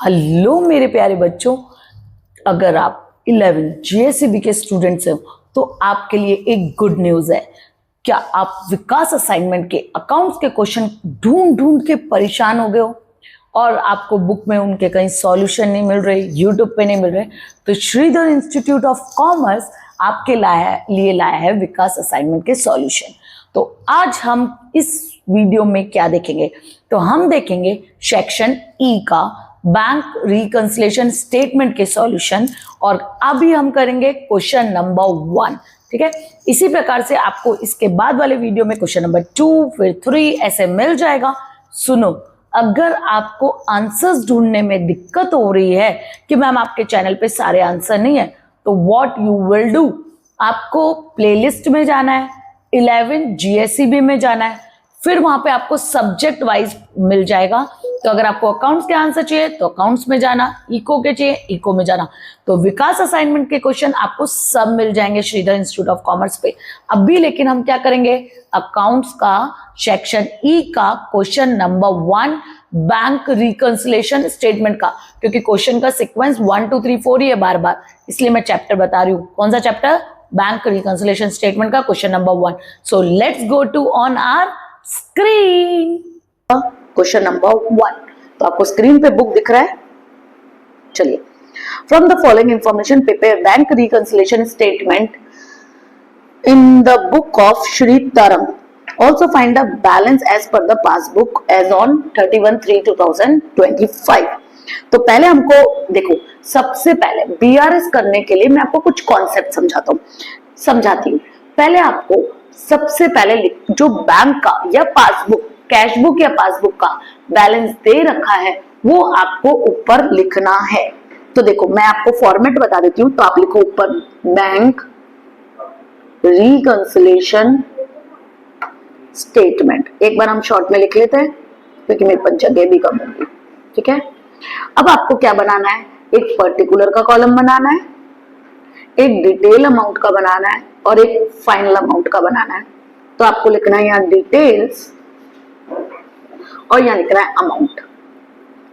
Hello मेरे प्यारे बच्चों, अगर आप 11 जीएससीबी के स्टूडेंट्स हो तो आपके लिए एक गुड न्यूज़ है। क्या आप विकास असाइनमेंट के अकाउंट्स के क्वेश्चन ढूंढ ढूंढ के परेशान हो गए हो और आपको बुक में उनके कहीं सॉल्यूशन नहीं मिल रहे, यूट्यूब पे नहीं मिल रहे? तो श्रीधर इंस्टीट्यूट ऑफ कॉमर्स आपके लिए लाया है विकास असाइनमेंट के सॉल्यूशन। तो आज हम इस वीडियो में क्या देखेंगे? तो हम देखेंगे सेक्शन ई का बैंक रिकंसिलिएशन स्टेटमेंट के सॉल्यूशन, और अभी हम करेंगे क्वेश्चन नंबर 1। ठीक है, इसी प्रकार से आपको इसके बाद वाले वीडियो में क्वेश्चन नंबर 2 फिर 3 ऐसे मिल जाएगा। सुनो, अगर आपको आंसर्स ढूंढने में दिक्कत हो रही है कि मैम आपके चैनल पे सारे आंसर नहीं है, तो व्हाट यू विल डू, आपको प्लेलिस्ट में जाना है, 11 जीएससीबी में जाना है, फिर वहां पे आपको सब्जेक्ट वाइज मिल जाएगा। तो अगर आपको अकाउंट्स के आंसर चाहिए तो अकाउंट्स में जाना, इको के चाहिए इको में जाना। तो विकास असाइनमेंट के क्वेश्चन आपको सब मिल जाएंगे श्रीधर इंस्टीट्यूट ऑफ कॉमर्स पे। अभी लेकिन हम क्या करेंगे, अकाउंट्स का सेक्शन ई का question number 1 bank reconciliation statement का, क्योंकि क्वेश्चन का सीक्वेंस 1 2 3 4 ही है बार बार, इसलिए मैं चैप्टर बता रही हूँ। कौन सा चैप्टर? बैंक रिकंसिलिएशन स्टेटमेंट का question number 1। So let's go to on our screen question number 1। तो आपको स्क्रीन पे बुक दिख रहा है, चलिए। From the following information prepare bank reconciliation statement in the book of Shri Tarang, also find the balance as per the passbook as on 31/3/2025। तो पहले हमको देखो, सबसे पहले बीआरएस करने के लिए मैं आपको कुछ कॉन्सेप्ट समझाती हूँ। पहले आपको सबसे पहले जो बैंक का या पासबुक, कैश बुक या पासबुक का बैलेंस दे रखा है वो आपको ऊपर लिखना है। तो देखो, मैं आपको फॉर्मेट बता देती हूँ। तो आप लिखो ऊपर बैंक रिकंसिलिएशन स्टेटमेंट। एक बार हम शॉर्ट में लिख लेते हैं क्योंकि मेरे पास जगह भी कम होगी। ठीक है, अब आपको क्या बनाना है, एक पर्टिकुलर का कॉलम बनाना है, एक डिटेल अमाउंट का बनाना है और एक फाइनल अमाउंट का बनाना है। तो आपको लिखना है यहाँ डिटेल्स और यहाँ लिखना है अमाउंट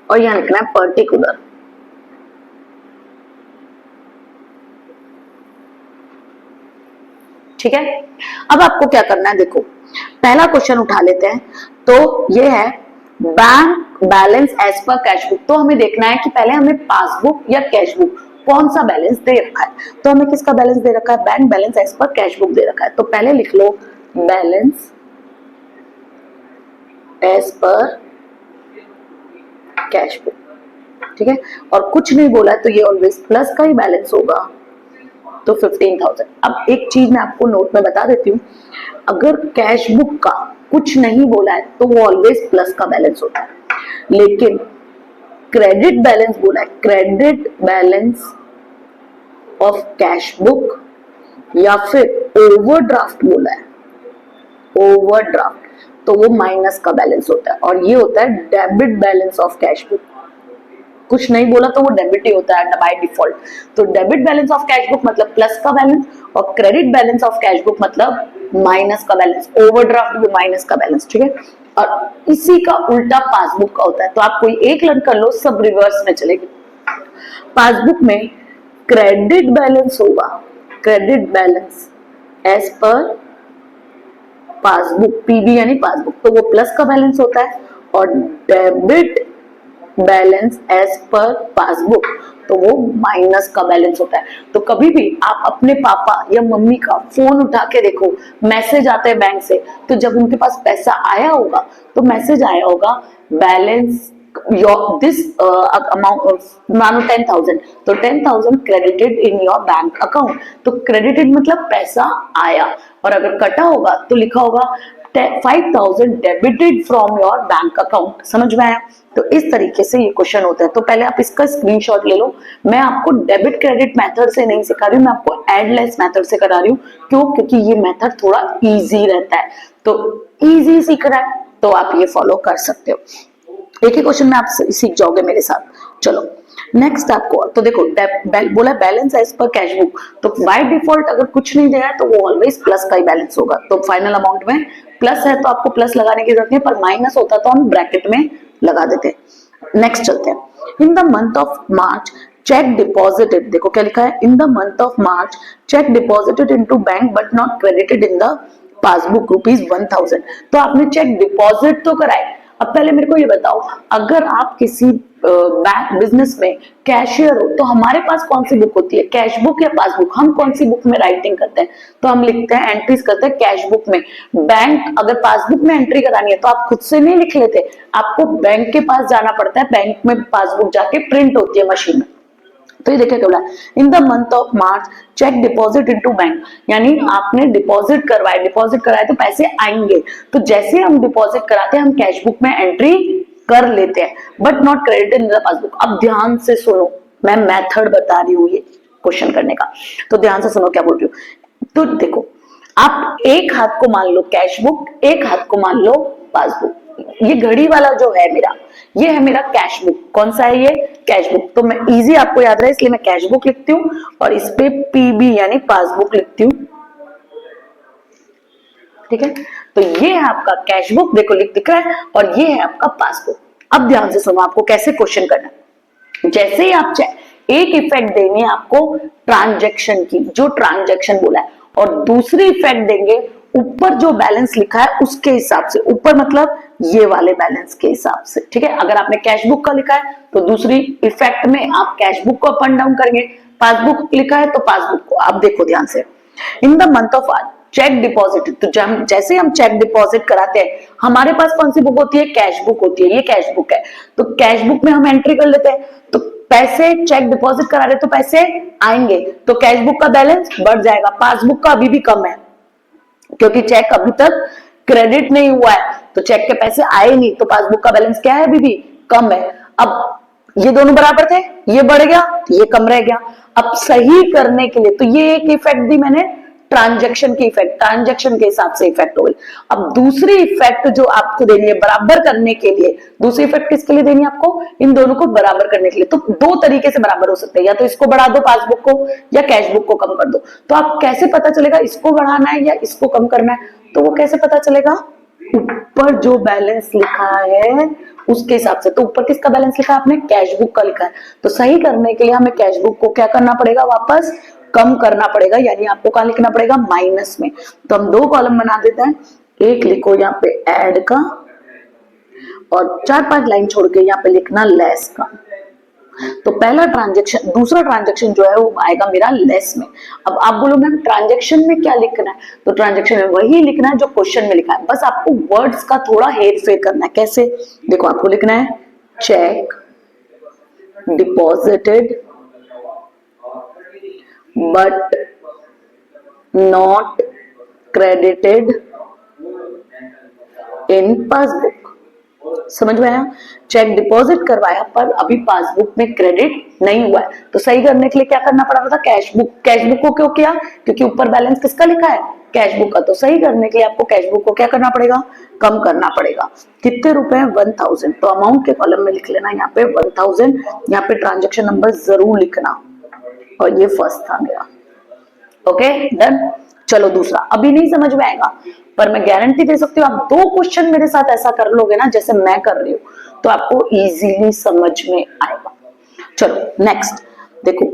और यहाँ लिखना है पर्टिकुलर। ठीक है, अब आपको क्या करना है, देखो पहला क्वेश्चन उठा लेते हैं। तो ये है bank balance as per cash book. तो हमें देखना है कि पहले हमें पासबुक या कैश बुक कौन सा बैलेंस दे रखा है। तो हमें किसका बैलेंस दे रखा है? Bank balance as per cash book दे रखा है। तो पहले लिख लो balance as per cash book. ठीक है, और कुछ नहीं बोला है तो ये ऑलवेज प्लस का ही बैलेंस होगा, तो 15,000। अब एक चीज मैं आपको नोट में बता देती हूँ, अगर कैश बुक का कुछ नहीं बोला है तो वो ऑलवेज प्लस का बैलेंस होता है, लेकिन क्रेडिट बैलेंस बोला है, credit balance of cash book, या फिर ओवरड्राफ्ट बोला है, ओवरड्राफ्ट, तो वो माइनस का बैलेंस होता है और ये होता है debit balance of cash book. कुछ नहीं बोला तो वो डेबिट ही होता है बाय डिफॉल्ट। तो debit balance of cash book मतलब प्लस का बैलेंस और credit balance of cash book मतलब माइनस का बैलेंस। ओवरड्राफ्ट भी माइनस का बैलेंस। ठीक है, और इसी का उल्टा पासबुक का होता है। तो आप कोई एक लर्न कर लो, सब रिवर्स में चलेगी। पासबुक में क्रेडिट बैलेंस होगा, credit balance as per passbook, PB यानी पासबुक, तो वो प्लस का बैलेंस होता है, और debit balance as per passbook तो वो माइनस का बैलेंस होता है। तो कभी भी आप अपने पापा या मम्मी का फोन उठा के देखो, मैसेज आता है बैंक से, तो जब उनके पास पैसा आया होगा तो मैसेज आया होगा बैलेंस योर दिस अमाउंट, मानो 10,000, तो 10,000 credited in your bank account. तो क्रेडिटेड मतलब पैसा आया, और अगर कटा होगा तो लिखा होगा 5,000 debited from your bank account. समझ में आया? तो इस तरीके से ये क्वेश्चन होता है। तो पहले आप इसका स्क्रीनशॉट ले लो। मैं आपको डेबिट क्रेडिट मेथड से नहीं सिखा रही हूँ, मैं आपको एडलेस मेथड से करा रही हूँ। क्यों? क्योंकि ये मेथड थोड़ा इजी रहता है, तो इजी सीख रहा है तो आप ये फॉलो कर सकते हो। एक ही क्वेश्चन में आप सीख जाओगे मेरे साथ। चलो नेक्स्ट आपको, तो देखो बोला balance as per cash book, तो बाय डिफॉल्ट अगर कुछ नहीं दिया है तो वो ऑलवेज प्लस का ही बैलेंस होगा। तो फाइनल अमाउंट में प्लस है तो आपको प्लस लगाने की जरूरत नहीं, पर माइनस होता तो हम ब्रैकेट में लगा देते। नेक्स्ट चलते हैं, इन the month of March check deposited, देखो क्या लिखा है, इन the month of March check deposited into bank but not credited in the passbook ₹1000। तो आपने चेक डिपॉजिट तो कराए। अब पहले मेरे को ये बताओ, अगर आप किसी बैंक बिजनेस में कैशियर हो तो हमारे पास कौन सी बुक होती है, कैश बुक या पासबुक? हम कौन सी बुक में राइटिंग करते हैं? तो हम लिखते हैं, एंट्रीज करते हैं कैश बुक में। बैंक अगर पासबुक में एंट्री करानी है तो आप खुद से नहीं लिख लेते, आपको बैंक के पास जाना पड़ता है, बैंक में पासबुक जाके प्रिंट होती है मशीन में। तो ये देखिए क्या बोला, in the month of March cheque deposit into bank, यानी आपने डिपॉजिट करवाया, डिपॉजिट कराया तो पैसे आएंगे। तो जैसे हम डिपॉजिट कराते हैं हम कैश बुक में एंट्री कर लेते हैं, but not credited in the passbook. अब ध्यान से सुनो, मैं मेथड बता रही हूँ ये क्वेश्चन करने का, तो ध्यान से सुनो क्या बोल रही हूँ। तो देखो, आप एक हाथ को मान लो कैश बुक, एक हाथ को मान लो पासबुक। ये घड़ी वाला जो है मेरा, ये है मेरा कैश बुक। कौन सा है ये? Cash book. तो मैं इजी आपको याद रहे इसलिए मैं कैश बुक लिखती हूँ और इस पे पीबी यानी पासबुक लिखती हूँ, ठीक है। तो ये है आपका कैश बुक, देखो दिख रहा है, और ये है आपका पासबुक। अब ध्यान से सुनो आपको कैसे क्वेश्चन करना है। जैसे ही आप एक इफेक्ट देंगे आपको ट्रांजैक्शन की, जो ट्रांजैक्शन बोला है, और दूसरी इफेक्ट देंगे ऊपर जो बैलेंस लिखा है उसके हिसाब से। ऊपर मतलब ये वाले बैलेंस के हिसाब से, ठीक है। अगर आपने कैश बुक का लिखा है तो दूसरी इफेक्ट में आप कैश बुक को अप एंड डाउन करेंगे, पासबुक लिखा है तो पासबुक को। आप देखो ध्यान से, in the month of cheque deposit, तो जैसे हम चेक डिपॉजिट कराते हैं हमारे पास कौन सी बुक होती है? कैश बुक होती है। ये कैश बुक है, तो कैश बुक में हम एंट्री कर लेते हैं, तो पैसे चेक डिपॉजिट करा रहे तो पैसे आएंगे, तो कैश बुक का बैलेंस बढ़ जाएगा। पासबुक का अभी भी कम है क्योंकि चेक अभी तक क्रेडिट नहीं हुआ है, तो चेक के पैसे आए नहीं, तो पासबुक का बैलेंस क्या है? अभी भी कम है। अब ये दोनों बराबर थे, ये बढ़ गया तो ये कम रह गया। अब सही करने के लिए, तो ये एक इफेक्ट दी मैंने ट्रांजैक्शन की इफेक्ट, ट्रांजैक्शन के हिसाब से इफेक्ट हो गई। अब दूसरी इफेक्ट जो आपको देनी है बराबर करने के लिए, दूसरी इफेक्ट किसके लिए देनी है आपको? इन दोनों को बराबर करने के लिए। तो दो तरीके से बराबर हो सकते हैं, या तो इसको बढ़ा दो पासबुक को, या कैश बुक को कम कर दो। तो आप कैसे पता चलेगा इसको बढ़ाना है या इसको कम करना है? तो वो कैसे पता चलेगा? ऊपर जो बैलेंस लिखा है उसके हिसाब से। तो ऊपर किसका बैलेंस लिखा है आपने? कैश बुक का लिखा है। तो सही करने के लिए हमें कैश बुक को क्या करना पड़ेगा? वापस कम करना पड़ेगा, यानी आपको कहां लिखना पड़ेगा? माइनस में। तो हम दो कॉलम बना देते हैं, एक लिखो यहाँ पे ऐड का, और 4-5 लाइन छोड़ के यहाँ पे लिखना लेस का। तो पहला ट्रांजैक्शन, दूसरा ट्रांजैक्शन जो है वो आएगा मेरा लेस में। अब आप बोलो मैम ट्रांजैक्शन में क्या लिखना है? तो ट्रांजैक्शन में वही लिखना है जो क्वेश्चन में लिखा है, बस आपको वर्ड्स का थोड़ा हेर फेर करना है। कैसे? देखो आपको लिखना है check deposited but not credited in passbook. समझ में आया? चेक डिपॉजिट करवाया पर अभी पासबुक में क्रेडिट नहीं हुआ है, तो सही करने के लिए क्या करना पड़ा था? Cash book. कैश बुक को क्यों किया? क्योंकि ऊपर बैलेंस किसका लिखा है? कैश बुक का। तो सही करने के लिए आपको कैश बुक को क्या करना पड़ेगा? कम करना पड़ेगा। कितने रुपए? 1000। तो अमाउंट के कॉलम में लिख लेना यहाँ पे 1000, यहाँ पे ट्रांजेक्शन नंबर जरूर लिखना, और ये फर्स्ट था मेरा। Okay done. चलो दूसरा, अभी नहीं समझ में आएगा पर मैं गारंटी दे सकती हूँ आप दो क्वेश्चन मेरे साथ ऐसा कर लोगे ना जैसे मैं कर रही हूँ, तो आपको इजीली समझ में आएगा। चलो नेक्स्ट देखो,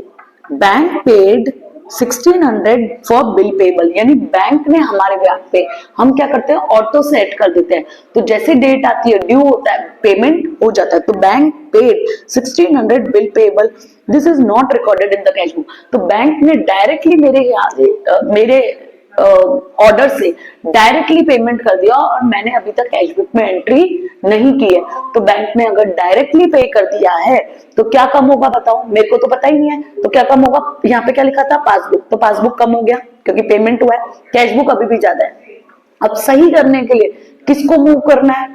bank paid 1600 for bill payable, यानी बैंक ने हमारे ब्याज पे, हम क्या करते हैं ऑटो सेट कर देते हैं, तो जैसे डेट आती है ड्यू होता है पेमेंट हो जाता है। तो bank paid 1600 bill payable, this is not recorded in the cash book. तो बैंक ने डायरेक्टली मेरे ऑर्डर से डायरेक्टली पेमेंट कर दिया और मैंने अभी तक कैश बुक में एंट्री नहीं की है। तो बैंक ने अगर डायरेक्टली पे कर दिया है तो क्या कम होगा बताओ? मेरे को तो पता ही नहीं है, तो क्या कम होगा? यहाँ पे क्या लिखा था? पासबुक। तो पासबुक कम हो गया क्योंकि पेमेंट हुआ है, कैश बुक अभी भी ज्यादा है। अब सही करने के लिए किसको मूव करना है?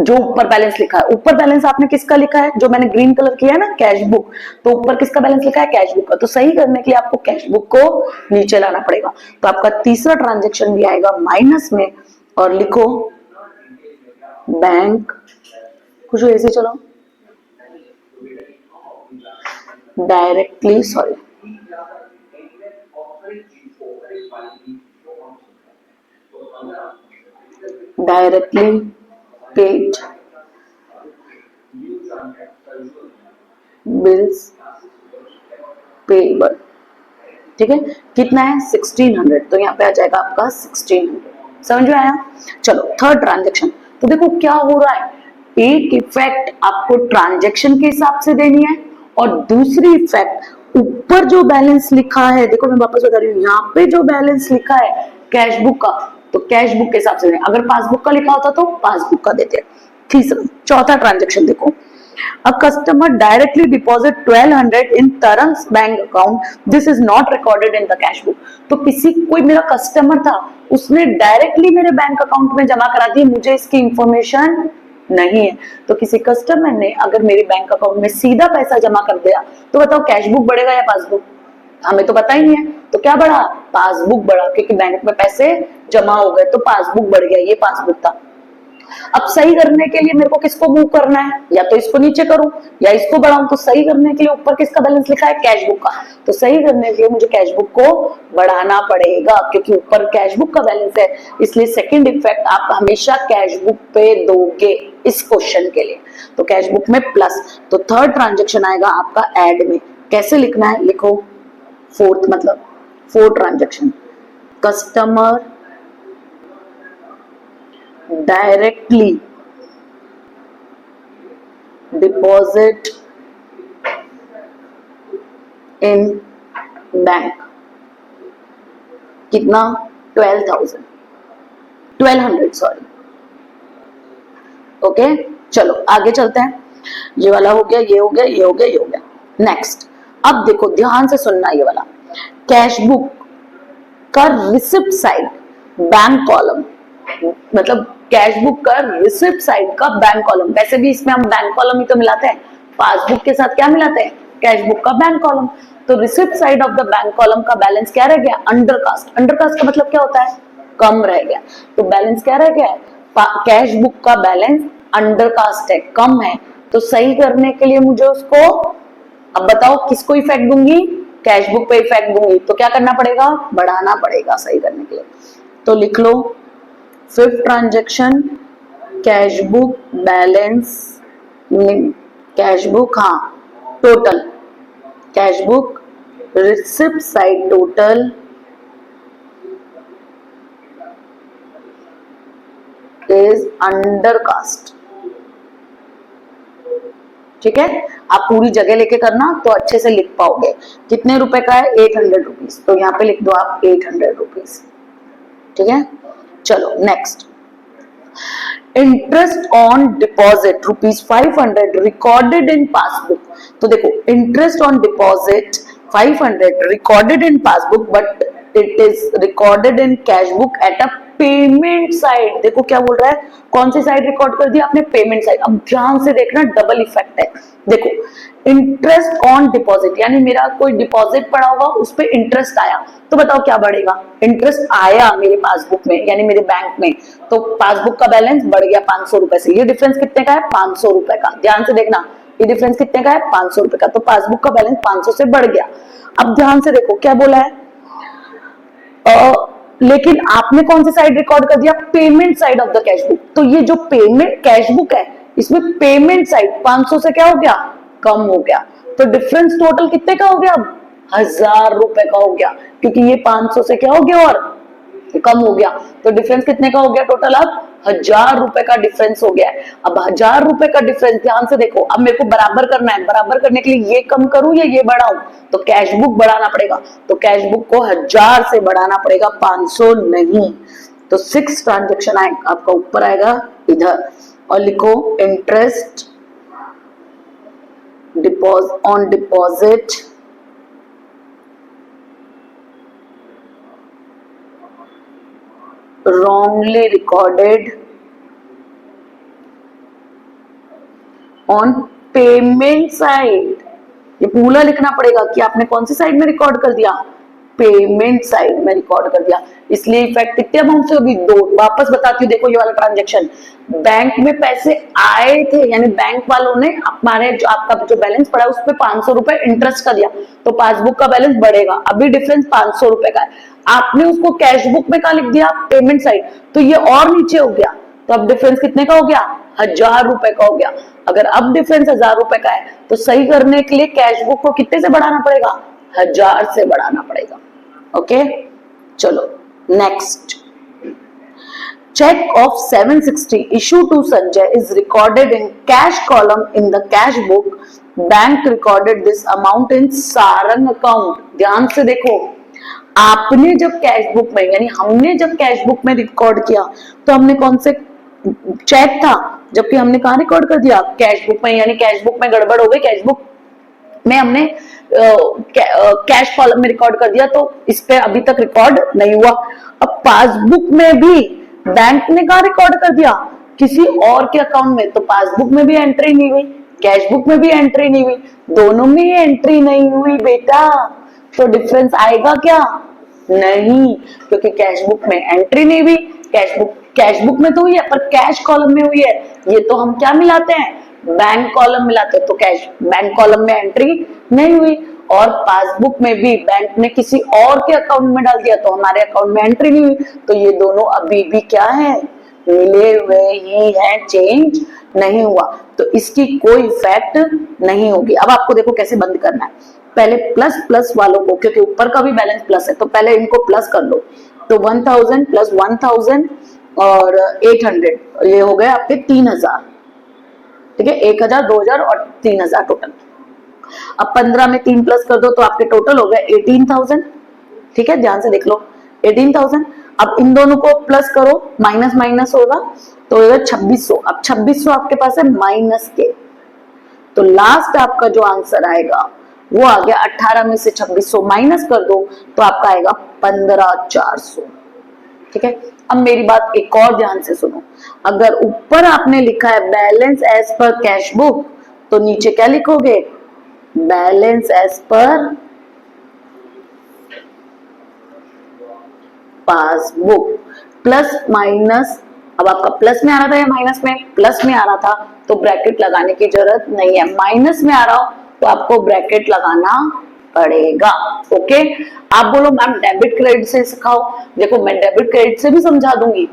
जो ऊपर बैलेंस लिखा है। ऊपर बैलेंस आपने किसका लिखा है? जो मैंने ग्रीन कलर किया है ना, कैश बुक। तो ऊपर किसका बैलेंस लिखा है? कैश बुक का। तो सही करने के लिए आपको कैश बुक को नीचे लाना पड़ेगा। तो आपका तीसरा ट्रांजेक्शन भी आएगा माइनस में, और लिखो बैंक, कुछ ऐसे चलो directly, sorry directly paid bills payable, ठीक है, कितना है 1600, तो यहाँ पे आ जाएगा आपका 1600। समझ में आया? चलो थर्ड ट्रांजेक्शन। तो देखो क्या हो रहा है, एक इफेक्ट आपको ट्रांजेक्शन के हिसाब से देनी है और दूसरी इफेक्ट ऊपर जो बैलेंस लिखा है, देखो मैं वापस बता रही हूँ, यहाँ पे जो बैलेंस लिखा है कैश बुक का, तो कैश बुक के हिसाब से देना। अगर पासबुक का लिखा होता तो पासबुक का देते। तीसरा चौथा ट्रांजेक्शन देखो, a customer directly deposit 1200 in Tarang's bank account, this is not recorded in the cash book। तो किसी कोई मेरा कस्टमर था, उसने डायरेक्टली मेरे बैंक अकाउंट में जमा करा दी, मुझे इसकी इंफॉर्मेशन नहीं है। तो किसी कस्टमर ने अगर मेरे बैंक अकाउंट में सीधा पैसा जमा कर दिया, तो बताओ कैश बुक बढ़ेगा या पासबुक? हमें तो पता ही नहीं है, तो क्या बढ़ा? पासबुक बढ़ा, क्योंकि बैंक में पैसे जमा हो गए तो पासबुक बढ़ गया, ये पासबुक था। अब सही करने के लिए मेरे को किसको मूव करना है, या तो इसको नीचे करूं या इसको बढ़ाऊं। तो सही करने के लिए ऊपर किसका बैलेंस लिखा है? कैश बुक का। तो सही करने के लिए मुझे कैश बुक को बढ़ाना पड़ेगा, क्योंकि ऊपर कैश बुक का बैलेंस है, इसलिए सेकंड इफेक्ट आप हमेशा कैश बुक पे दोगे इस क्वेश्चन के लिए। तो कैश बुक में प्लस, तो थर्ड ट्रांजेक्शन आएगा आपका ऐड में। कैसे लिखना है? लिखो फोर्थ, मतलब fourth transaction, customer directly deposit in bank, कितना? 1200 सॉरी। ओके चलो आगे चलते हैं। ये वाला हो गया, ये हो गया, ये हो गया, ये हो गया। नेक्स्ट, अब देखो ध्यान से सुनना, ये वाला कैश बुक का रिसिप्ट साइड बैंक कॉलम, मतलब कैश बुक का रिसिप्ट साइड का बैंक कॉलम। वैसे भी इसमें हम बैंक कॉलम ही तो मिलाते हैं, पासबुक के साथ क्या मिलाते हैं? कैश बुक का बैंक कॉलम। तो receipt side of the bank column का बैलेंस क्या रह गया? अंडरकास्ट। अंडरकास्ट का मतलब क्या होता है? कम रह गया। तो बैलेंस क्या रह गया है? कैश बुक का बैलेंस अंडरकास्ट है, कम है। तो सही करने के लिए मुझे उसको, अब बताओ किसको इफेक्ट दूंगी? कैश बुक पे इफेक्ट दूंगी। तो क्या करना पड़ेगा? बढ़ाना पड़ेगा सही करने के लिए। तो लिख लो fifth transaction, cash book balance, cash book, हाँ total, cash book receipt side total is undercast. ठीक है, आप पूरी जगह लेके करना तो अच्छे से लिख पाओगे। कितने रुपए का है? 800 रुपीज। तो यहाँ पे लिख दो आप 800 रुपीज। ठीक है, चलो next, interest on deposit ₹500 recorded in passbook. तो देखो interest on deposit 500 recorded in passbook, but it is recorded in cash book at a payment side. देखो क्या बोल रहा है, कौन सी साइड रिकॉर्ड कर दिया आपने? Payment side. अब ध्यान से देखना, डबल इफेक्ट है। देखो इंटरेस्ट ऑन डिपॉजिट, यानी मेरा कोई डिपॉजिट पड़ा होगा, उस पर इंटरेस्ट आया, तो बताओ क्या बढ़ेगा? इंटरेस्ट आया मेरे पासबुक में, यानी मेरे बैंक में, तो पासबुक का बैलेंस बढ़ गया 500 रुपए से। ये डिफरेंस कितने का है? 500 रुपए का। ध्यान से देखना, ये डिफरेंस कितने का है? 500 रुपए का। तो पासबुक का बैलेंस 500 से बढ़ गया। अब ध्यान से देखो क्या बोला है, लेकिन आपने कौन सी साइड रिकॉर्ड कर दिया? Payment side of the cash book. तो ये जो पेमेंट कैश बुक है, इसमें पेमेंट साइड 500 से क्या हो गया? कम हो गया। तो डिफरेंस टोटल कितने का हो गया? अब 1000 रुपए का हो गया, क्योंकि ये 500 से क्या हो गया? और कम हो गया। तो डिफरेंस कितने का हो गया टोटल? अब 1000 रुपए का डिफरेंस हो गया है। अब 1000 रुपए का डिफरेंस, ध्यान से देखो, अब मेरे को बराबर करना है। बराबर करने के लिए ये कम करूं या ये बढ़ाऊं? तो कैश बुक बढ़ाना पड़ेगा। तो कैश बुक को 1000 से बढ़ाना पड़ेगा, 500 नहीं। तो 6 ट्रांजेक्शन आपका ऊपर आएगा इधर, और लिखो interest on deposit wrongly recorded on payment side। ये पूरा लिखना पड़ेगा कि आपने कौन सी साइड में रिकॉर्ड कर दिया? पेमेंट साइड में रिकॉर्ड कर दिया। इसलिए इफेक्ट कितने अमाउंट से होगी? 2। वापस बताती हूँ, देखो ये वाला ट्रांजेक्शन, बैंक में पैसे आए थे, यानी बैंक वालों ने हमारे जो आपका जो बैलेंस पड़ा है उस पर 500 रुपए इंटरेस्ट का दिया, तो पासबुक का बैलेंस बढ़ेगा। अभी डिफरेंस 500 रुपए का है, आपने उसको कैश बुक में कहा लिख दिया? पेमेंट साइड, तो ये और नीचे हो गया। तो अब डिफरेंस कितने का हो गया? 1000 रुपए का हो गया। अगर अब डिफरेंस 1000 रुपए का है तो सही करने के लिए कैश बुक को कितने से बढ़ाना पड़ेगा, 1000 से बढ़ाना पड़ेगा। ओके, चलो next. Check of 760 issued to Sanjay is recorded in cash column in the cash book. Bank recorded this amount in Sarang account. ध्यान से देखो, आपने जब कैश बुक में यानी हमने जब कैश बुक में रिकॉर्ड किया तो हमने कौन से चेक था, जबकि हमने कहाँ रिकॉर्ड कर दिया, कैश बुक में। यानी कैश बुक में गड़बड़ हो गई, कैश बुक में हमने कैश कॉलम में रिकॉर्ड कर दिया, तो इस पे अभी तक रिकॉर्ड नहीं हुआ। अब पासबुक में भी बैंक ने कहा रिकॉर्ड कर दिया, किसी और के अकाउंट में, तो पासबुक में भी एंट्री नहीं हुई, कैश बुक में भी एंट्री नहीं हुई, दोनों में ही एंट्री नहीं हुई बेटा, तो डिफरेंस आएगा क्या, नहीं, क्योंकि कैश बुक में एंट्री नहीं हुई, कैश बुक में तो हुई है पर कैश कॉलम में हुई है। ये तो हम क्या मिलाते हैं, बैंक कॉलम मिलाते हैं, तो कैश बैंक कॉलम में एंट्री नहीं हुई, और पासबुक में भी बैंक ने किसी और के अकाउंट में डाल दिया तो हमारे अकाउंट में एंट्री नहीं हुई, तो ये दोनों अभी भी क्या है, मिले हुए ही हैं, चेंज नहीं हुआ, तो इसकी कोई इफेक्ट नहीं होगी। अब आपको देखो कैसे बंद करना है, पहले प्लस प्लस वालों को, क्योंकि ऊपर का भी बैलेंस प्लस है, तो पहले इनको प्लस कर लो, तो 1000 प्लस 1000 और 800, ये हो गए आपके 3000, ठीक है, 1000, 2000 और 3000 टोटल। अब 15 में 3 प्लस कर दो तो आपके टोटल हो गए 18000, ठीक है, ध्यान से देख लो 18000। अब इन दोनों को प्लस करो, माइनस माइनस होगा तो होगा 2600। अब 2600 आपके पास है माइनस के, तो लास्ट आपका जो आंसर आएगा वो आ गया 18 में से 2600 माइनस कर दो तो आपका आएगा 15400, ठीक है। अब मेरी बात एक और ध्यान से सुनो, अगर ऊपर आपने लिखा है balance as per cash book, तो नीचे क्या लिखोगे, balance as per passbook, plus minus. अब आपका प्लस में आ रहा था या माइनस में, प्लस में आ रहा था तो ब्रैकेट लगाने की जरूरत नहीं है, माइनस में आ रहा हो तो आपको ब्रैकेट लगाना पड़ेगा। ओके, आप बोलो मैम डेबिट क्रेडिट से सिखाओ, देखो मैं डेबिट क्रेडिट से भी समझा दूंगी,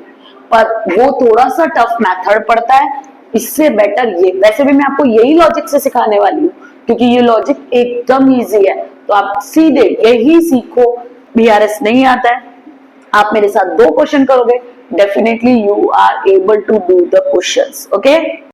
पर वो थोड़ा सा टफ मेथड पड़ता है, इससे बेटर ये। वैसे भी मैं आपको यही लॉजिक से सिखाने वाली हूँ क्योंकि ये लॉजिक एकदम इजी है, तो आप सीधे यही सीखो। बीआरएस नहीं आता है, आप मेरे साथ 2 क्वेश्चन करोगे, definitely you are able to do the questions. Okay.